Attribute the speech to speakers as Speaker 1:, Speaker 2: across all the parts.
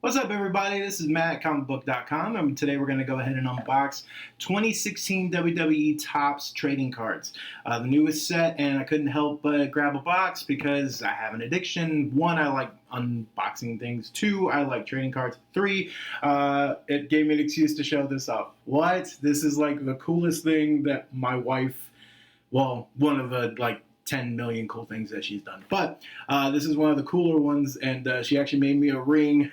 Speaker 1: What's up, everybody? This is Matt at Comicbook.com, and today we're going to go ahead and unbox 2016 WWE Topps trading cards. The newest set, and I couldn't help but grab a box because I have an addiction. One, I like unboxing things. Two, I like trading cards. Three, it gave me an excuse to show this off. What? This is like the coolest thing that my wife, well, one of the 10 million cool things that she's done. But this is one of the cooler ones, and she actually made me a ring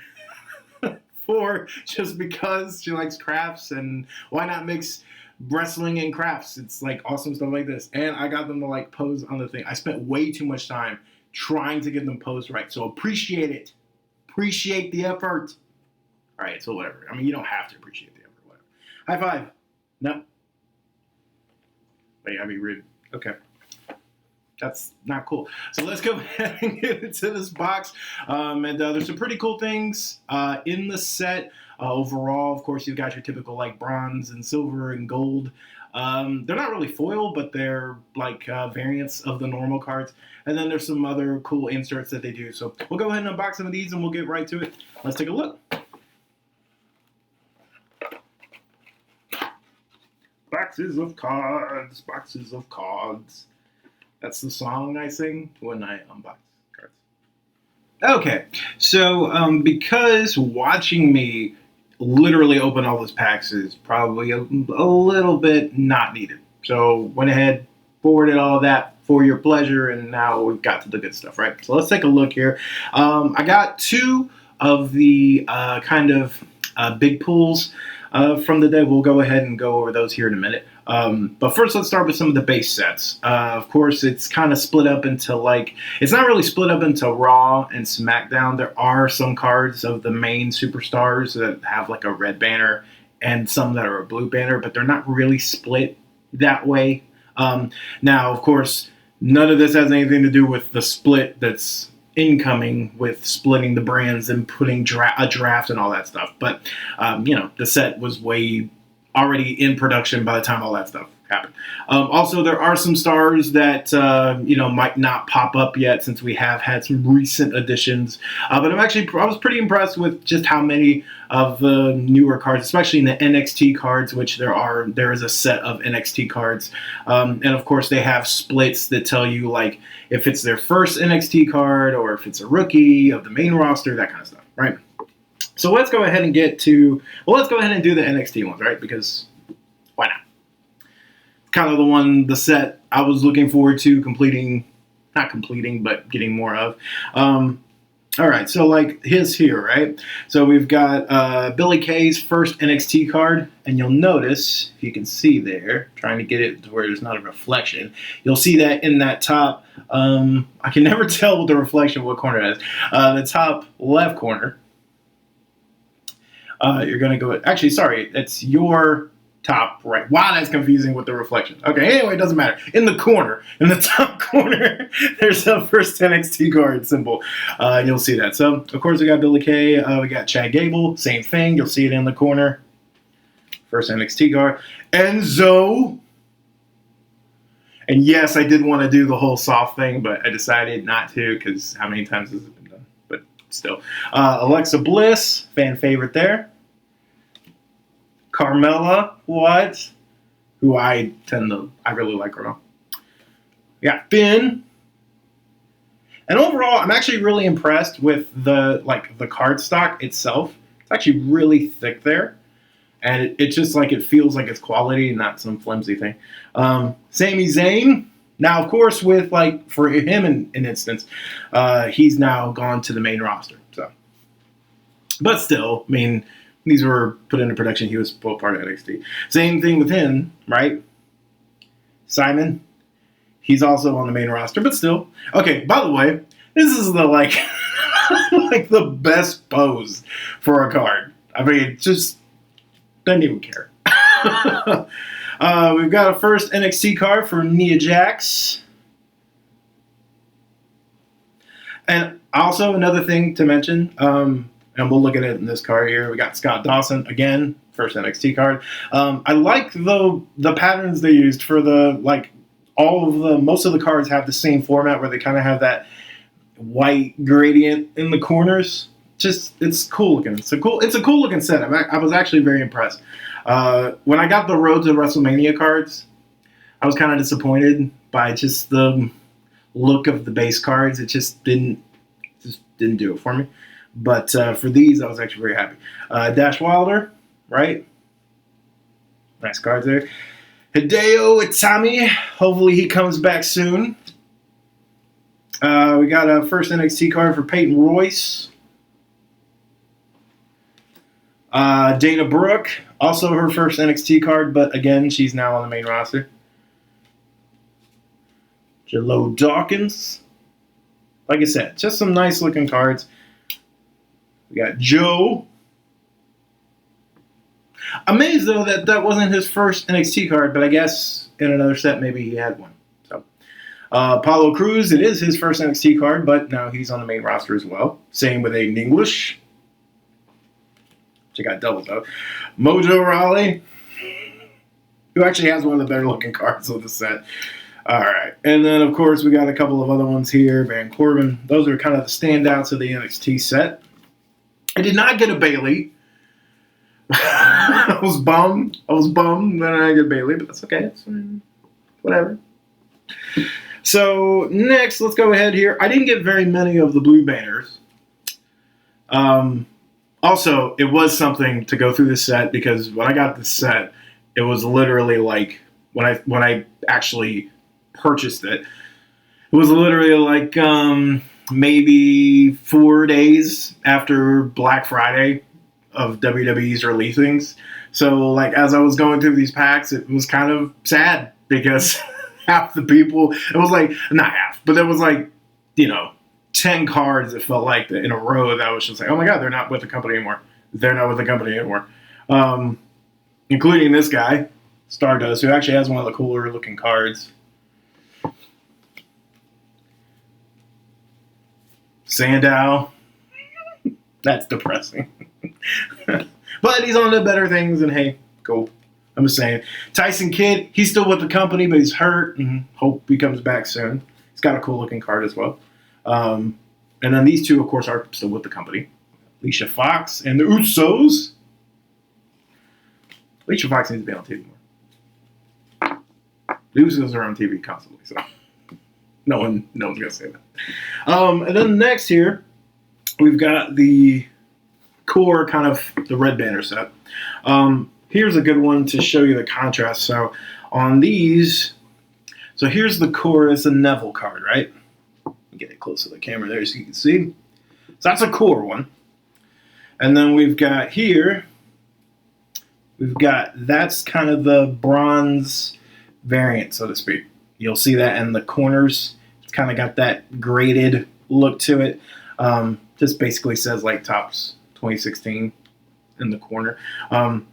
Speaker 1: just because she likes crafts, and why not mix wrestling and crafts? It's like awesome stuff like this. And I got them to pose on the thing. I spent way too much time trying to get them posed right. So appreciate it. Appreciate the effort. All right, so whatever. I mean, you don't have to appreciate the effort. Whatever. High five. No. Wait, I mean, rude. Okay. That's not cool. So let's go ahead and get into this box. There's some pretty cool things in the set. Overall, of course, you've got your typical bronze and silver and gold. They're not really foil, but they're variants of the normal cards. And then there's some other cool inserts that they do. So we'll go ahead and unbox some of these and we'll get right to it. Let's take a look. Boxes of cards, boxes of cards. That's the song I sing when I unbox cards. Okay, so because watching me literally open all those packs is probably a little bit not needed. So went ahead, forwarded all of that for your pleasure, and now we've got to the good stuff, right? So let's take a look here. I got two of the big pools from the day. We'll go ahead and go over those here in a minute. But first, let's start with some of the base sets. Of course, it's kind of split up into it's not really split up into Raw and SmackDown. There are some cards of the main superstars that have a red banner and some that are a blue banner, but they're not really split that way. Now, of course, none of this has anything to do with the split that's incoming with splitting the brands and putting a draft and all that stuff. But, the set was way already in production by the time all that stuff happened. Also, there are some stars that, might not pop up yet since we have had some recent additions. But I was pretty impressed with just how many of the newer cards, especially in the NXT cards, which there is a set of NXT cards. And of course, they have splits that tell you if it's their first NXT card or if it's a rookie of the main roster, that kind of stuff, right? So let's go ahead and do the NXT ones, right? Because why not? Kind of the set I was looking forward to not completing, but getting more of. All right, so his here, right? So we've got Billie Kay's first NXT card, and you'll notice, if you can see there, trying to get it to where there's not a reflection, you'll see that in that top, I can never tell with the reflection what corner it is, the top left corner. You're going to go... Actually, sorry. It's your top right. Wow, that's confusing with the reflection. Okay, anyway, it doesn't matter. In the top corner, there's a first NXT card symbol. And you'll see that. So, of course, we got Billie Kay. We got Chad Gable. Same thing. You'll see it in the corner. First NXT card. Enzo. And yes, I did want to do the whole soft thing, but I decided not to because how many times has it been done? But still. Alexa Bliss. Fan favorite there. Carmella, who I really like Carmella. We got Finn. And overall, I'm actually really impressed with the card stock itself. It's actually really thick there. And it just it feels like it's quality, not some flimsy thing. Sami Zayn. Now, of course, with for him in an instance, he's now gone to the main roster. So, but still, I mean, these were put into production. He was part of NXT. Same thing with him, right? Simon. He's also on the main roster, but still. Okay, by the way, this is the the best pose for a card. I mean, just doesn't even care. We've got a first NXT card for Nia Jax. And also another thing to mention, and we'll look at it in this card here. We got Scott Dawson, again, first NXT card. I like the patterns they used for most of the cards have the same format where they kind of have that white gradient in the corners. it's cool looking. It's a cool looking set. I was actually very impressed. When I got the Road to WrestleMania cards, I was kind of disappointed by just the look of the base cards. It just didn't do it for me. But for these, I was actually very happy. Dash Wilder, right? Nice cards there. Hideo Itami. Hopefully he comes back soon. We got a first NXT card for Payton Royce. Dana Brooke. Also her first NXT card, but again, she's now on the main roster. Jalo Dawkins. Like I said, just some nice looking cards. We got Joe. Amazed though that wasn't his first NXT card, but I guess in another set maybe he had one. So Apollo Crews, it is his first NXT card, but now he's on the main roster as well. Same with Aiden English. She got doubles out. Mojo Rawley, who actually has one of the better looking cards of the set. All right. And then, of course, we got a couple of other ones here. Van Corbin. Those are kind of the standouts of the NXT set. I did not get a Bayley. I was bummed that I didn't get a Bayley, but that's okay. It's whatever. So, next, let's go ahead here. I didn't get very many of the blue banners. Also, it was something to go through this set because when I got this set, it was literally like when I actually purchased it, it was literally like maybe 4 days after Black Friday of WWE's releasings. So like as I was going through these packs, it was kind of sad because half the people, it was like not half, but there was like 10 cards that felt like in a row that was just like, oh my god, they're not with the company anymore. They're not with the company anymore. Including this guy, Stardust, who actually has one of the cooler looking cards. Sandow. That's depressing. But he's on to better things, and hey, cool. I'm just saying. Tyson Kidd, he's still with the company, but he's hurt, and hope he comes back soon. He's got a cool looking card as well. And then these two, of course, are still with the company. Alicia Fox and the Usos. Alicia Fox needs to be on TV more. The Usos are on TV constantly, so no one's gonna say that. And then next here, we've got the core kind of the red banner set. Here's a good one to show you the contrast. So on these, so here's the core. It's a Neville card, right? Get it close to the camera there so you can see. So that's a core one. And then we've got here, that's kind of the bronze variant, so to speak. You'll see that in the corners. It's kind of got that graded look to it. Just basically says like Topps 2016 in the corner.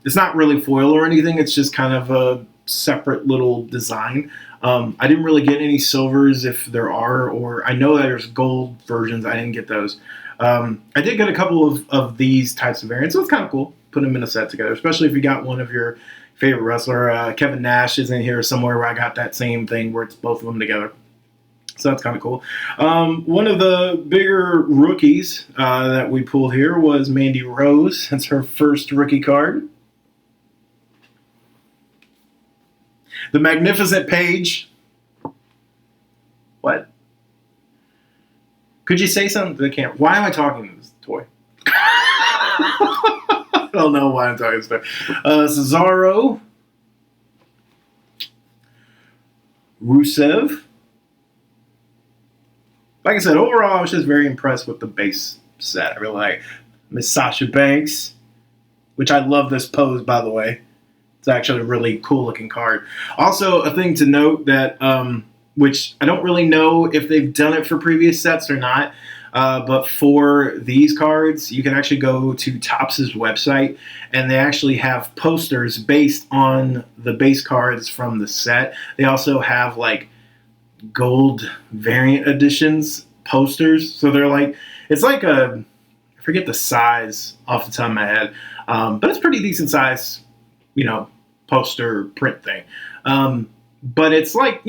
Speaker 1: It's not really foil or anything. It's just kind of a separate little design. I didn't really get any silvers if there are, or I know that there's gold versions. I didn't get those. I did get a couple of these types of variants, so it's kind of cool. Put them in a set together, especially if you got one of your favorite wrestler. Kevin Nash is in here somewhere where I got that same thing where it's both of them together. So that's kind of cool. One of the bigger rookies that we pulled here was Mandy Rose. That's her first rookie card. The Magnificent Paige. What? Could you say something to the camera? Why am I talking to this toy? I don't know why I'm talking to this toy. Cesaro. Rusev. Like I said, overall, I was just very impressed with the base set. I really like Miss Sasha Banks, which I love this pose, by the way. It's actually a really cool looking card. Also, a thing to note that, which I don't really know if they've done it for previous sets or not, but for these cards, you can actually go to Topps' website, and they actually have posters based on the base cards from the set. They also have like gold variant editions posters, so they're like, it's like I forget the size off the top of my head, but it's pretty decent size, poster print thing. But it's like,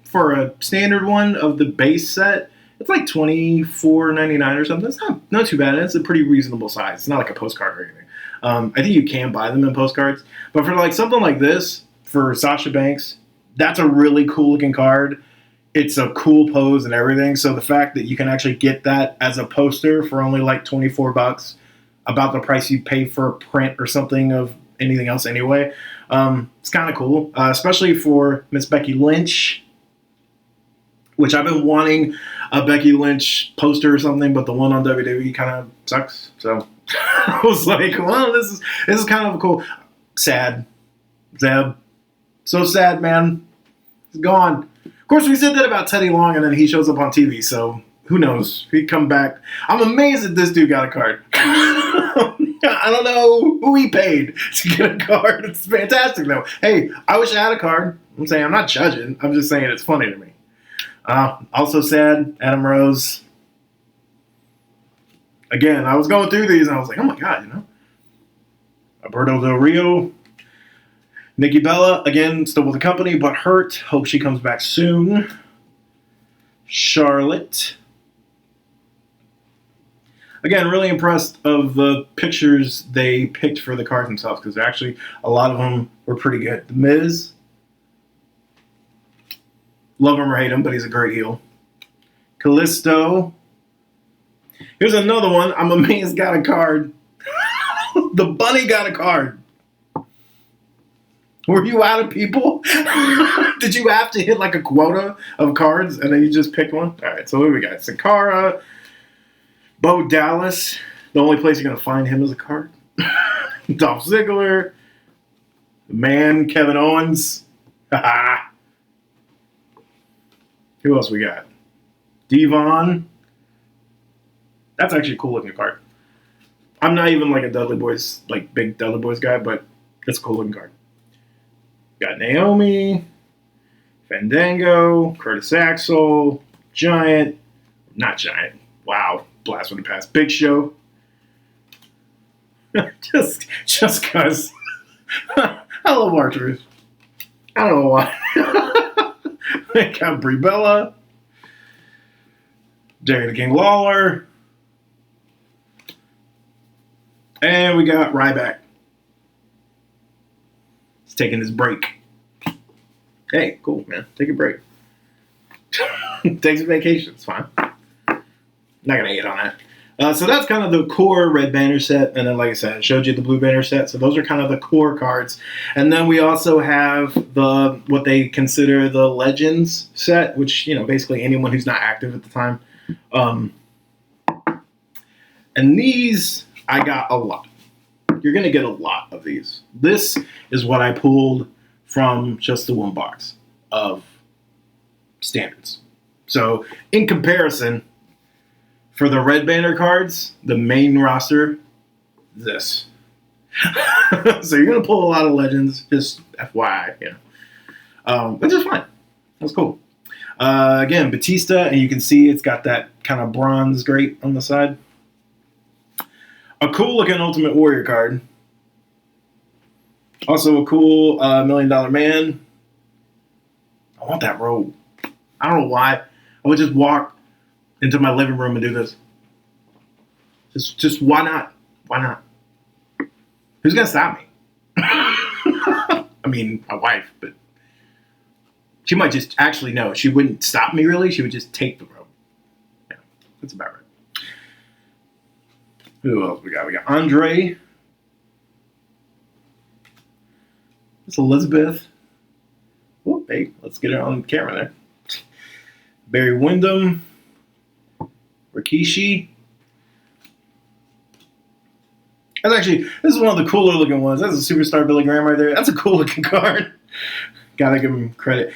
Speaker 1: for a standard one of the base set, It's like $24.99 or something. It's not too bad. It's a pretty reasonable size. It's not like a postcard or anything. I think you can buy them in postcards. But for like something like this, for Sasha Banks, that's a really cool looking card. It's a cool pose and everything. So the fact that you can actually get that as a poster for only like $24, about the price you pay for a print or something of anything else anyway, it's kind of cool. Especially for Miss Becky Lynch, which I've been wanting a Becky Lynch poster or something, but the one on WWE kind of sucks. So I was like, well, this is kind of cool. Sad. Zeb. So sad, man. He's gone. Of course, we said that about Teddy Long, and then he shows up on TV, so who knows? He'd come back. I'm amazed that this dude got a card. I don't know who he paid to get a card. It's fantastic, though. Hey, I wish I had a card. I'm saying I'm not judging. I'm just saying it's funny to me. Also sad, Adam Rose. Again, I was going through these, and I was like, oh my God, Alberto Del Rio. Nikki Bella, again, still with the company, but hurt. Hope she comes back soon. Charlotte. Again, really impressed of the pictures they picked for the cards themselves, because actually a lot of them were pretty good. The Miz. Love him or hate him, but he's a great heel. Kalisto. Here's another one. I'm amazed got a card. The Bunny got a card. Were you out of people? Did you have to hit like a quota of cards and then you just picked one? All right, so what do we got? Sakara, Bo Dallas. The only place you're going to find him is a card. Dolph Ziggler. The Man, Kevin Owens. Who else we got? Devon. That's actually a cool looking card. I'm not even like a Dudley Boys, like big Dudley Boys guy, but it's a cool looking card. Got Naomi, Fandango, Curtis Axel, Giant, not Giant. Wow, blast from the past. Big Show. just cause I love R-Truth. I don't know why. Got Brie Bella, Jerry the King Lawler, and we got Ryback. He's taking his break. Hey, cool, man. Take a break. Take some vacation. It's fine. Not going to hate on that. So that's kind of the core red banner set. And then, like I said, I showed you the blue banner set. So those are kind of the core cards. And then we also have what they consider the Legends set, which, basically anyone who's not active at the time. And these, I got a lot. You're going to get a lot of these. This is what I pulled from just the one box of standards. So in comparison, for the red banner cards, the main roster, this. So you're going to pull a lot of Legends, just FYI, which is fine. That's cool. Again, Batista, and you can see it's got that kind of bronze grate on the side. A cool looking Ultimate Warrior card. Also a cool $1 Million Man. I want that robe. I don't know why. I would just walk into my living room and do this. Just why not? Why not? Who's gonna stop me? I mean, my wife, but she might just actually no. She wouldn't stop me really. She would just take the robe. Yeah, that's about right. Who else we got? We got Andre. It's Elizabeth. Oh, hey, let's get her on camera there. Barry Windham. Rikishi. This is one of the cooler looking ones. That's a Superstar Billy Graham right there. That's a cool looking card. Gotta give him credit.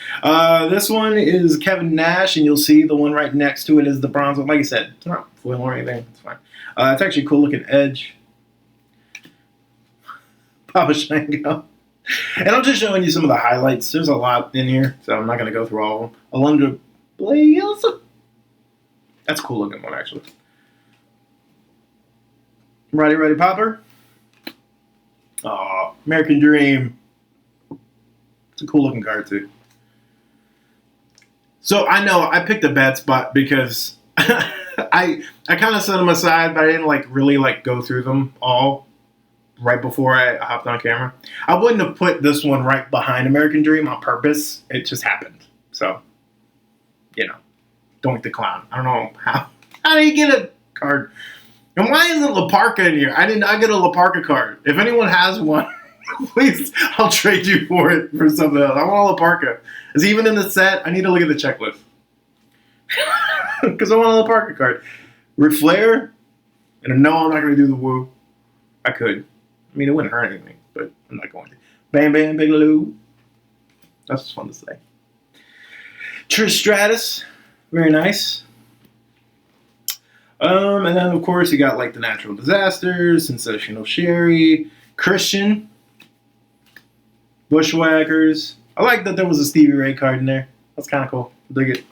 Speaker 1: This one is Kevin Nash, and you'll see the one right next to it is the bronze one. Like I said, it's not foil or anything. It's fine. It's actually a cool looking Edge. Papa Shango. And I'm just showing you some of the highlights. There's a lot in here, so I'm not going to go through all of them. Alundra Blaze. That's a cool looking one, actually. Roddy Popper. Oh, American Dream. It's a cool looking card, too. So I know I picked a bad spot because I kind of set them aside, but I didn't really go through them all right before I hopped on camera. I wouldn't have put this one right behind American Dream on purpose. It just happened. So, Doink the Clown. I don't know how. How do you get a card? And why isn't La Parka in here? I did not get a La Parka card. If anyone has one, please, I'll trade you for it for something else. I want a La Parka. Is he even in the set? I need to look at the checklist. Because I want a La Parka card. Ric Flair? And no, I'm not going to do the woo. I could. I mean, it wouldn't hurt anything, but I'm not going to. Bam Bam Bigelow. That's just fun to say. Trish Stratus. Very nice. And then, of course, you got the Natural Disasters, Sensational Sherry, Christian, Bushwhackers. I like that there was a Stevie Ray card in there. That's kind of cool. Dig it.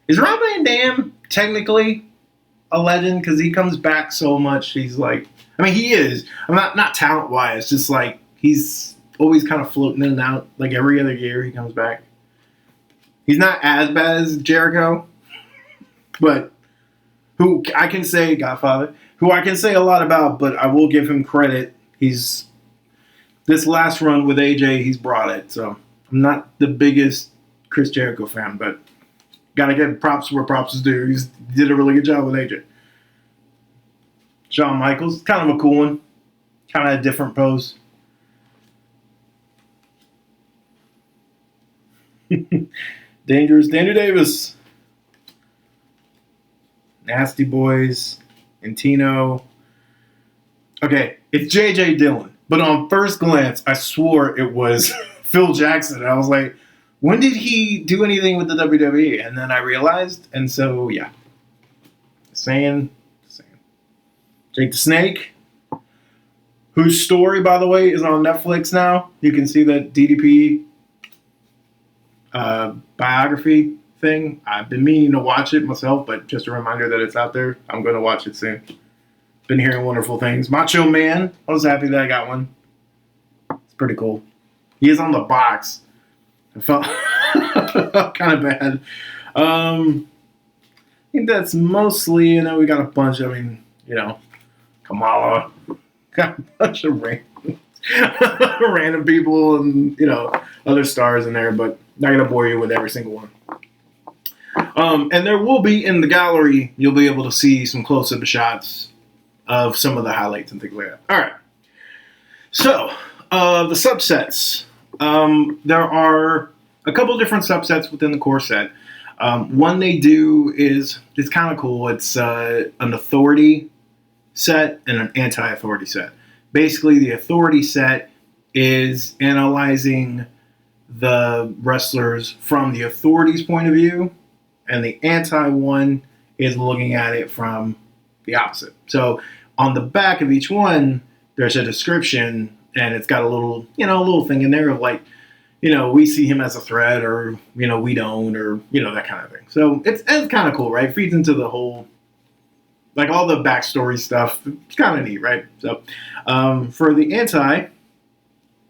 Speaker 1: Is Rob Van Dam technically a legend? Because he comes back so much. He's he is. I'm not talent-wise. Just he's always kind of floating in and out. Every other year he comes back. He's not as bad as Jericho. But who I can say, Godfather, who I can say a lot about, but I will give him credit. This last run with AJ, he's brought it. So I'm not the biggest Chris Jericho fan, but gotta give props where props is due. He did a really good job with AJ. Shawn Michaels, kind of a cool one. Kind of a different pose. Dangerous Danny Davis. Nasty Boys. Antino. Okay, it's J.J. Dillon. But on first glance, I swore it was Phil Jackson. And I was like, when did he do anything with the WWE? And then I realized, and so, yeah. Saying. Jake the Snake, whose story, by the way, is on Netflix now. You can see that DDP biography thing. I've been meaning to watch it myself, but just a reminder that it's out there. I'm going to watch it soon. Been hearing wonderful things. Macho Man, I was happy that I got one. It's pretty cool. He is on the box. I felt kind of bad. I think that's mostly, we got a bunch, Kamala, got a bunch of random people and, other stars in there, but not going to bore you with every single one. And there will be in the gallery, you'll be able to see some close-up shots of some of the highlights and things like that. All right. So, the subsets. There are a couple different subsets within the core set. One they do is, it's kind of cool. It's an authority set and an anti-authority set. Basically, the authority set is analyzing the wrestlers from the authority's point of view, and the anti one is looking at it from the opposite. So on the back of each one, there's a description, and it's got a little, a little thing in there of we see him as a threat, or we don't, or that kind of thing. So it's kind of cool, right? It feeds into the whole. All the backstory stuff, it's kind of neat, right? So, for the anti,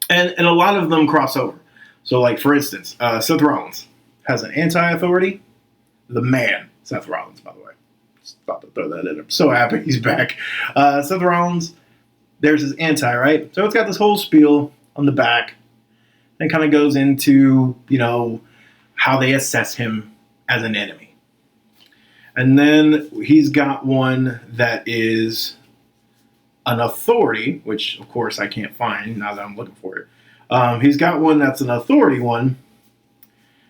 Speaker 1: and a lot of them cross over. So, for instance, Seth Rollins has an anti-authority. The man, Seth Rollins, by the way. Just thought to throw that in. I'm so happy he's back. Seth Rollins, there's his anti, right? So it's got this whole spiel on the back, and kind of goes into, how they assess him as an enemy. And then he's got one that is an authority, which, of course, I can't find now that I'm looking for it. He's got one that's an authority one.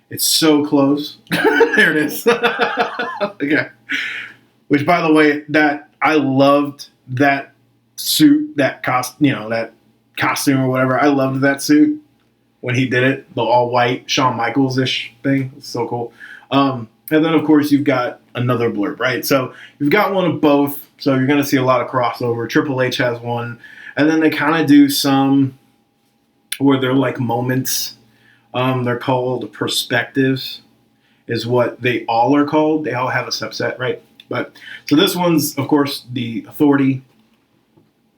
Speaker 1: It's so close. There it is. Okay. Which, by the way, that I loved that suit, that costume or whatever. I loved that suit when he did it. The all-white Shawn Michaels-ish thing. It's so cool. And then, of course, you've got another blurb, right? So you've got one of both. So you're going to see a lot of crossover. Triple H has one. And then they kind of do some where they're moments. They're called perspectives is what they all are called. They all have a subset, right? But so this one's, of course, the authority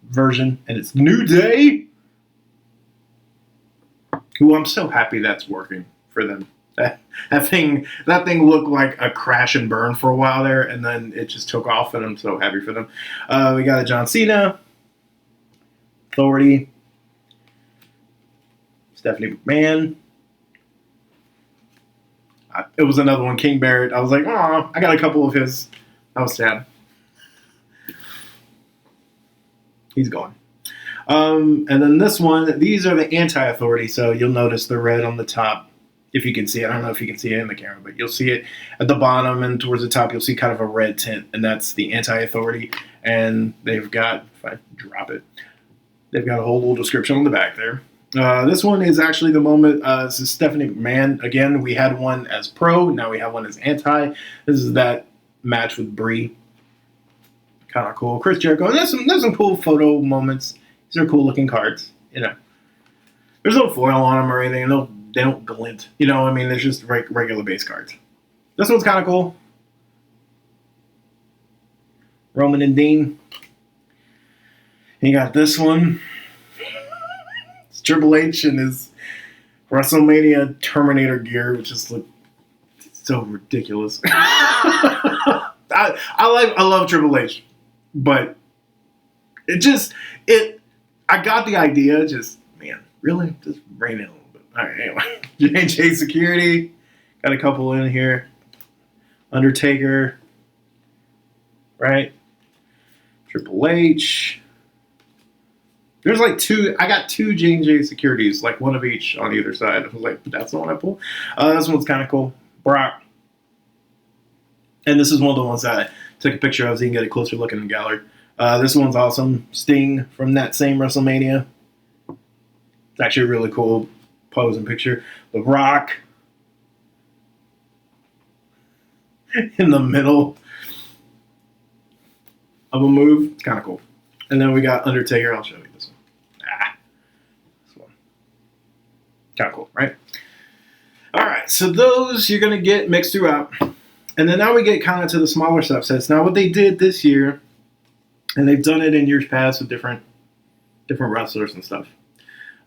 Speaker 1: version. And it's New Day. Who I'm so happy that's working for them. That thing looked like a crash and burn for a while there, and then it just took off, and I'm so happy for them. We got a John Cena, Authority, Stephanie McMahon. It was another one, King Barrett. I was like, oh, I got a couple of his. I was sad. He's gone. And then this one, these are the anti-authority, so you'll notice the red on the top. If you can see it, I don't know if you can see it in the camera, but you'll see it at the bottom and towards the top. You'll see kind of a red tint, and that's the anti-authority. And they've got, if I drop it, they've got a whole little description on the back there. This one is actually the moment. This is Stephanie McMahon. Again, we had one as pro. Now we have one as anti. This is that match with Brie. Kind of cool. Chris Jericho. And there's some cool photo moments. These are cool looking cards. You know, there's no foil on them or anything. They don't glint. You know, I mean, they're just regular base cards. This one's kind of cool. Roman and Dean. You got this one. It's Triple H in his WrestleMania Terminator gear, which just looked so ridiculous. I love Triple H, but I got the idea. Just, man, really, just rein in a little bit. All right, anyway. J&J Security. Got a couple in here. Undertaker. Right? Triple H. There's like I got two J&J Securities, like one of each on either side. I was like, that's the one I pulled. This one's kind of cool. Brock. And this is one of the ones that I took a picture of so you can get a closer look in the gallery. This one's awesome. Sting from that same WrestleMania. It's actually a really cool pose and picture. The Rock in the middle of a move. It's kind of cool. And then we got Undertaker. I'll show you this one. This one. Kind of cool, right? All right, so those you're going to get mixed throughout. And then now we get kind of to the smaller subsets. Now what they did this year, and they've done it in years past with different wrestlers and stuff.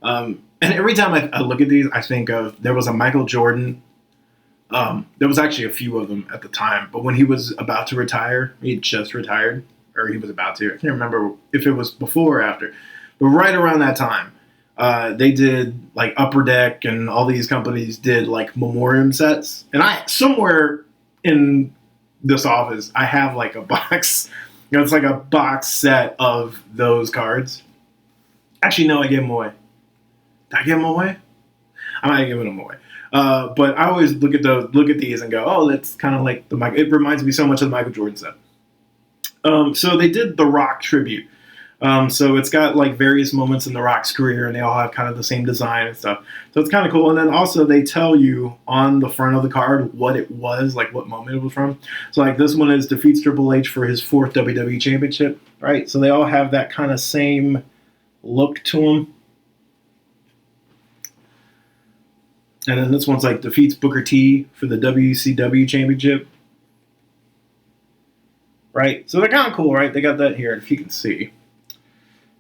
Speaker 1: And every time I look at these, I think of, there was a Michael Jordan. There was actually a few of them at the time. But when he was about to retire, he just retired. Or he was about to. I can't remember if it was before or after. But right around that time, they did like Upper Deck and all these companies did like memoriam sets. And somewhere in this office, I have like a box. You know, it's like a box set of those cards. Actually, no, I gave them away. Did I give them away? I might have given them away. But I always look at these and go, oh, that's kind of like it reminds me so much of the Michael Jordan set. So they did the Rock tribute. So it's got like various moments in the Rock's career, and they all have kind of the same design and stuff. So it's kind of cool. And then also they tell you on the front of the card what it was, like what moment it was from. So like this one is defeats Triple H for his 4th WWE Championship, right? So they all have that kind of same look to them. And then this one's like defeats Booker T for the WCW Championship. Right? So they're kind of cool, right? They got that here, if you can see.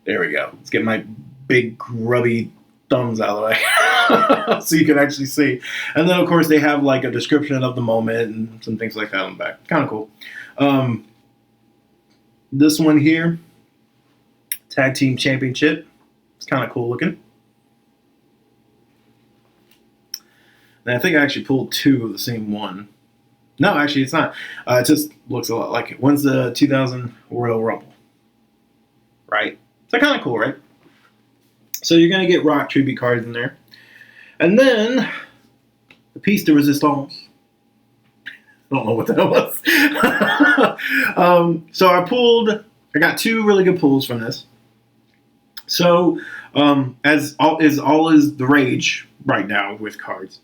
Speaker 1: There we go. Let's get my big grubby thumbs out of the way so you can actually see. And then, of course, they have like a description of the moment and some things like that on the back. Kind of cool. This one here, Tag Team Championship. It's kind of cool looking. And I think I actually pulled two of the same one. No, actually, it's not. It just looks a lot like it. When's the 2000 Royal Rumble? Right? So kind of cool, right? So you're going to get Rock tribute cards in there. And then, the piece de resistance. I don't know what that was. So I got two really good pulls from this. So, as all is the rage right now with cards,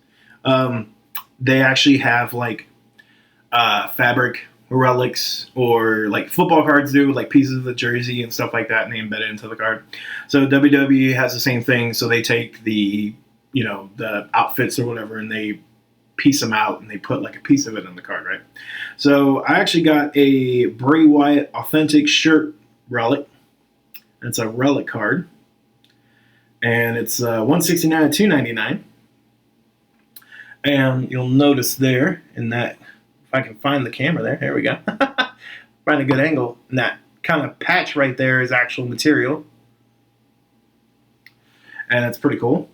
Speaker 1: they actually have like fabric relics, or like football cards do, like pieces of the jersey and stuff like that, and they embed it into the card. So WWE has the same thing. So they take the outfits or whatever, and they piece them out, and they put like a piece of it in the card, right? So I actually got a Bray Wyatt authentic shirt relic. It's a relic card, and it's $169 and $299. And you'll notice there in that, if I can find the camera there we go. Find a good angle. And that kind of patch right there is actual material. And it's pretty cool.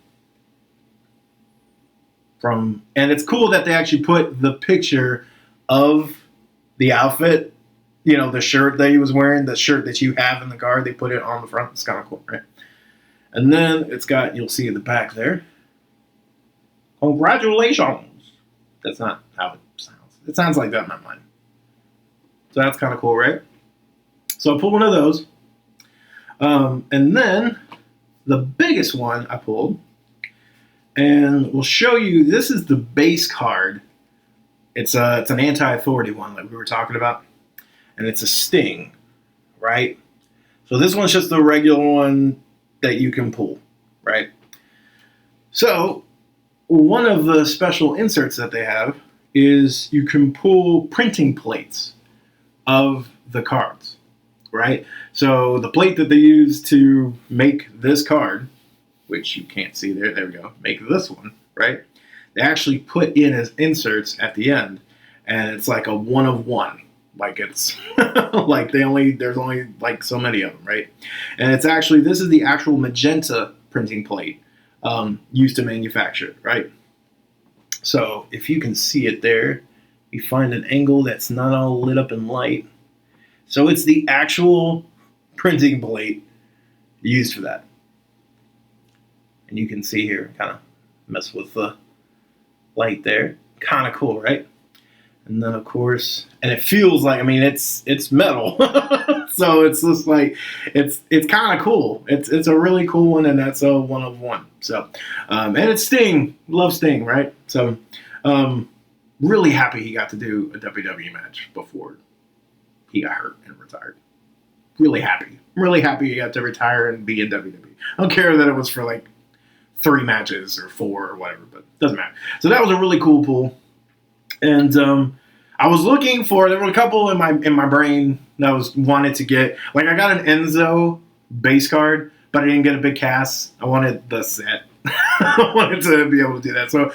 Speaker 1: And it's cool that they actually put the picture of the outfit, you know, the shirt that he was wearing, the shirt that you have in the card, they put it on the front. It's kind of cool, right? And then it's got, you'll see in the back there, congratulations. That's not how it sounds. It sounds like that in my mind. So that's kind of cool, right? So I pulled one of those. And then the biggest one I pulled, and we'll show you, this is the base card. It's an anti-authority one like we were talking about. And it's a Sting, right? So this one's just the regular one that you can pull, right? So one of the special inserts that they have is you can pull printing plates of the cards, right? So the plate that they use to make this card, which you can't see there, there we go, make this one, right? They actually put in as inserts at the end, and it's like a one of one. Like it's like there's only like so many of them, right? And it's actually, this is the actual magenta printing plate used to manufacture it, right? So if you can see it there, you find an angle that's not all lit up in light. So it's the actual printing plate used for that. And you can see here, kind of mess with the light there. Kind of cool, right? And then of course, and it feels like, I mean, it's metal. So it's just like, it's kind of cool. It's a really cool one, and that's a one of one. So, and it's Sting. Love Sting, right? So, really happy he got to do a WWE match before he got hurt and retired. Really happy. Really happy he got to retire and be in WWE. I don't care that it was for like 3 matches or 4 or whatever, but it doesn't matter. So that was a really cool pull. And I was looking for, there were a couple in my brain that I wanted to get. Like I got an Enzo base card, but I didn't get a big cast. I wanted the set. I wanted to be able to do that. So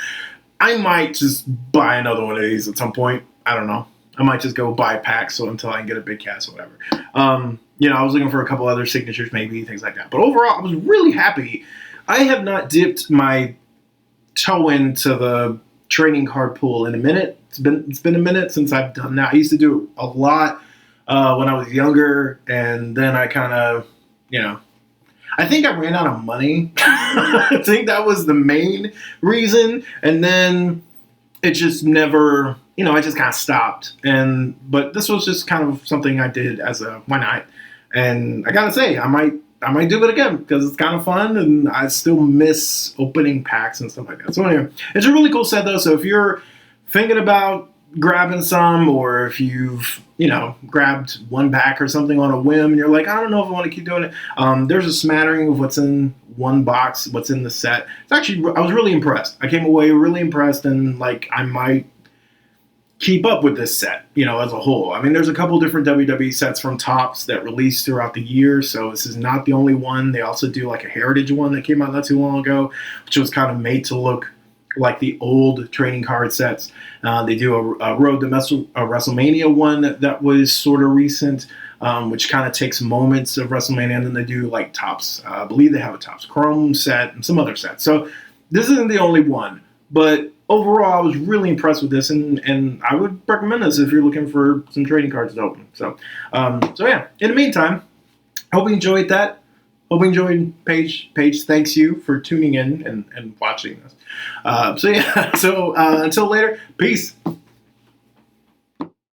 Speaker 1: I might just buy another one of these at some point. I don't know. I might just go buy packs until I can get a big cast or whatever. You know, I was looking for a couple other signatures, maybe, things like that. But overall, I was really happy. I have not dipped my toe into the trading card pool in a minute. It's been a minute since I've done that. I used to do a lot when I was younger, and then I kind of, you know, I think I ran out of money. I think that was the main reason, and then it just never, you know, I just kind of stopped. But this was just kind of something I did as a why not, and I gotta say, I might do it again because it's kind of fun, and I still miss opening packs and stuff like that. So anyway, it's a really cool set though. So if you're thinking about grabbing some, or if you've, you know, grabbed one pack or something on a whim and you're like, I don't know if I want to keep doing it, there's a smattering of what's in one box, what's in the set. It's actually, I was really impressed. I came away really impressed, and like I might keep up with this set, you know, as a whole. I mean, there's a couple different WWE sets from Topps that release throughout the year, so this is not the only one. They also do like a Heritage one that came out not too long ago, which was kind of made to look like the old trading card sets. They do a Road to WrestleMania one that was sort of recent, which kind of takes moments of WrestleMania, and then they do like Topps. I believe they have a Topps Chrome set and some other sets. So this isn't the only one, but overall, I was really impressed with this, and I would recommend this if you're looking for some trading cards to open. So yeah. In the meantime, I hope you enjoyed that. Hope you enjoyed Paige. Thanks you for tuning in and watching this. So yeah. So until later, peace.